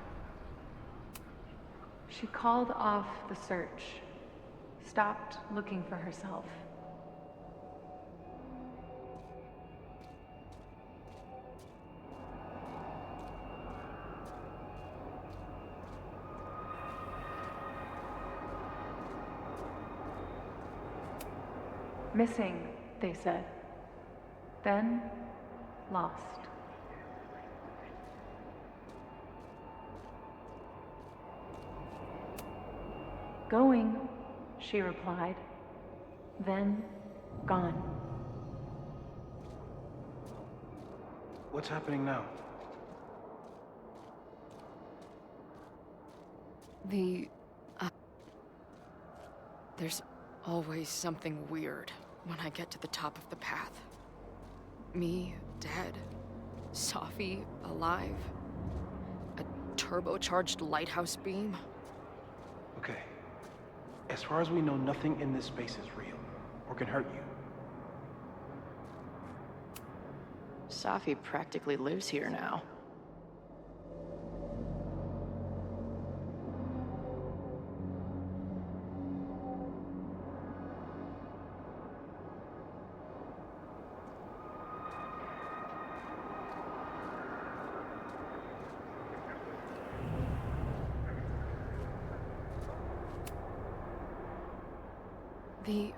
She called off the search. Stopped looking for herself. Missing, they said. Then, lost. Going, she replied. Then, gone. What's happening now? There's always something weird when I get to the top of the path. Me, dead. Safi, alive. A turbocharged lighthouse beam. Okay. As far as we know, nothing in this space is real, or can hurt you. Safi practically lives here now. The,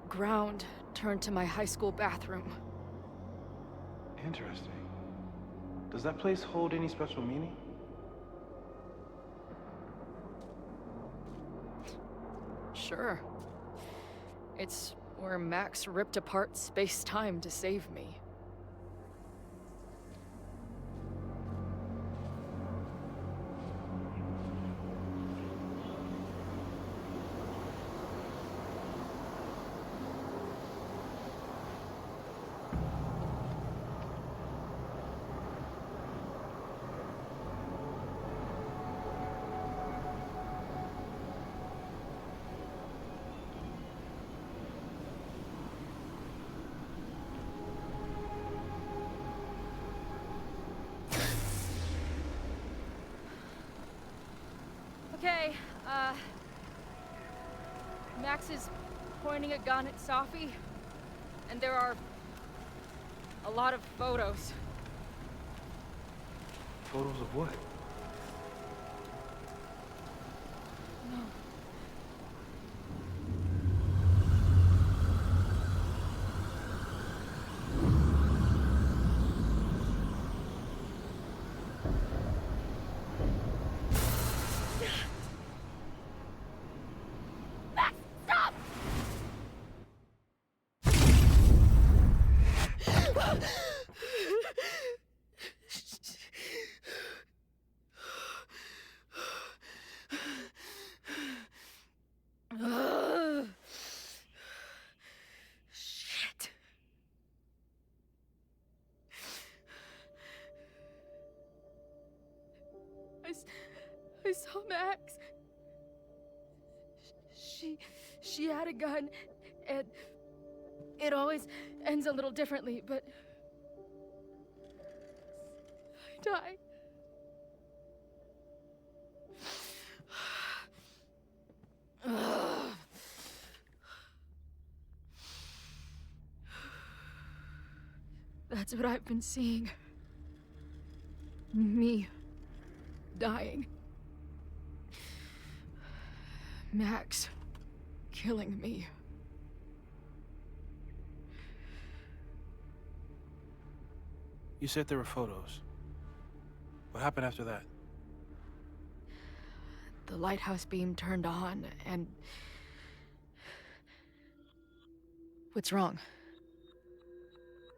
ground turned to my high school bathroom. Interesting. Does that place hold any special meaning? Sure. It's where Max ripped apart space-time to save me. Okay, Max is pointing a gun at Safi, and there are a lot of photos. Photos of what? No. Max, stop! Shit. I saw Max. She had a gun, and it always ends a little differently, but I die. That's what I've been seeing. Me dying. Max killing me. You said there were photos. What happened after that? The lighthouse beam turned on, and... What's wrong?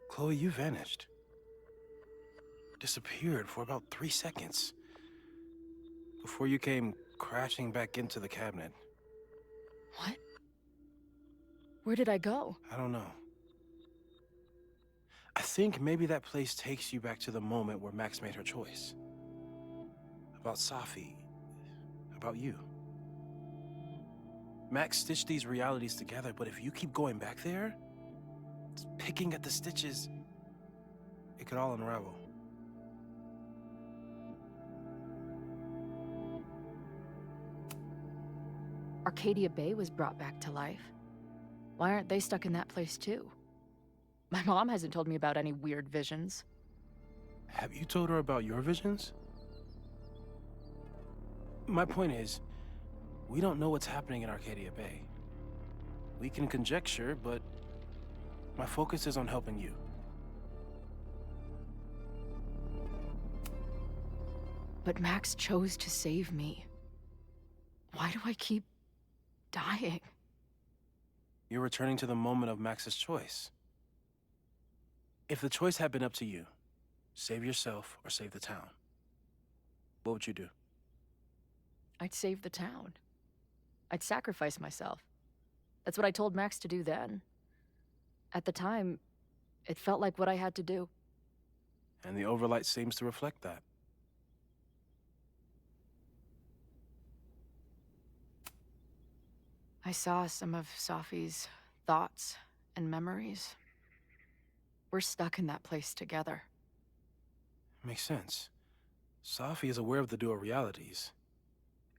Chloe, you vanished. Disappeared for about 3 seconds. Before you came crashing back into the cabinet. What? Where did I go? I don't know. I think maybe that place takes you back to the moment where Max made her choice. About Safi. About you. Max stitched these realities together, but if you keep going back there, picking at the stitches, it could all unravel. Arcadia Bay was brought back to life. Why aren't they stuck in that place too? My mom hasn't told me about any weird visions. Have you told her about your visions? My point is, we don't know what's happening in Arcadia Bay. We can conjecture, but my focus is on helping you. But Max chose to save me. Why do I keep dying? You're returning to the moment of Max's choice. If the choice had been up to you, save yourself or save the town, what would you do? I'd save the town. I'd sacrifice myself. That's what I told Max to do then. At the time, it felt like what I had to do. And the overlight seems to reflect that. I saw some of Safi's thoughts and memories. We're stuck in that place together. Makes sense. Safi is aware of the dual realities,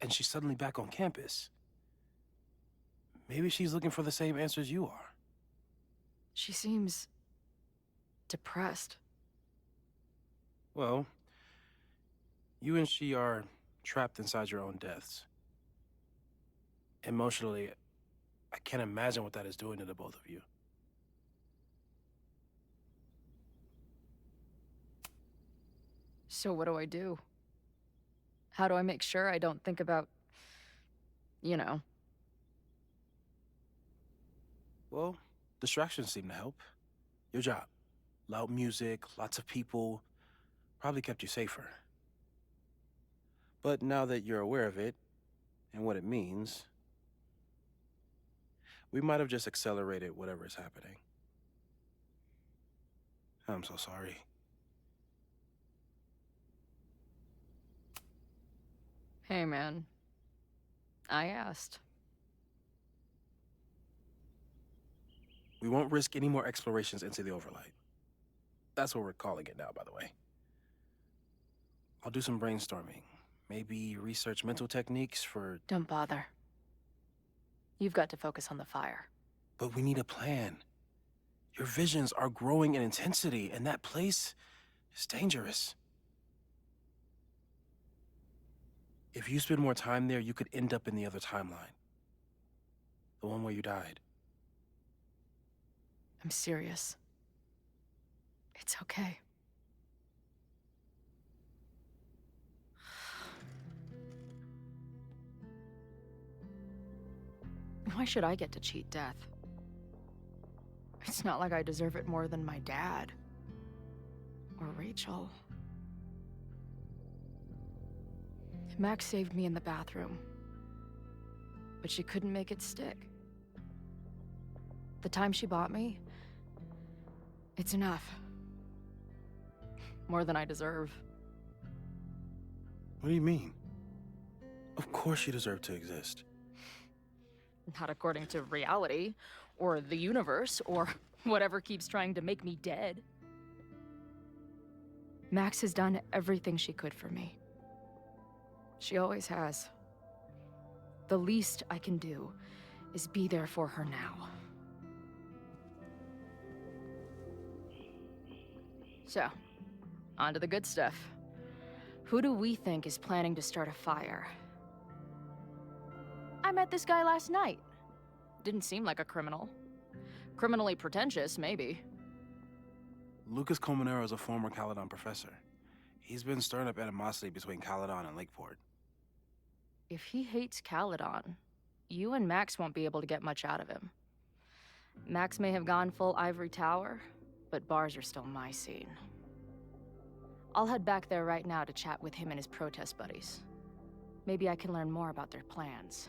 and she's suddenly back on campus. Maybe she's looking for the same answers you are. She seems depressed. Well, you and she are trapped inside your own deaths. Emotionally, I can't imagine what that is doing to the both of you. So what do I do? How do I make sure I don't think about, you know? Well, distractions seem to help. Your job. Loud music, lots of people, probably kept you safer. But now that you're aware of it, and what it means, we might have just accelerated whatever is happening. I'm so sorry. Hey, man. I asked. We won't risk any more explorations into the overlight. That's what we're calling it now, by the way. I'll do some brainstorming. Maybe research mental techniques for... Don't bother. You've got to focus on the fire. But we need a plan. Your visions are growing in intensity, and that place is dangerous. If you spend more time there, you could end up in the other timeline. The one where you died. I'm serious. It's okay. Why should I get to cheat death? It's not like I deserve it more than my dad. Or Rachel. Max saved me in the bathroom. But she couldn't make it stick. The time she bought me, it's enough. More than I deserve. What do you mean? Of course you deserve to exist. Not according to reality, or the universe, or whatever keeps trying to make me dead. Max has done everything she could for me. She always has. The least I can do is be there for her now. So, on to the good stuff. Who do we think is planning to start a fire? I met this guy last night. Didn't seem like a criminal. Criminally pretentious, maybe. Lucas Colmenero is a former Caledon professor. He's been stirring up animosity between Caledon and Lakeport. If he hates Caledon, you and Max won't be able to get much out of him. Max may have gone full ivory tower, but bars are still my scene. I'll head back there right now to chat with him and his protest buddies. Maybe I can learn more about their plans.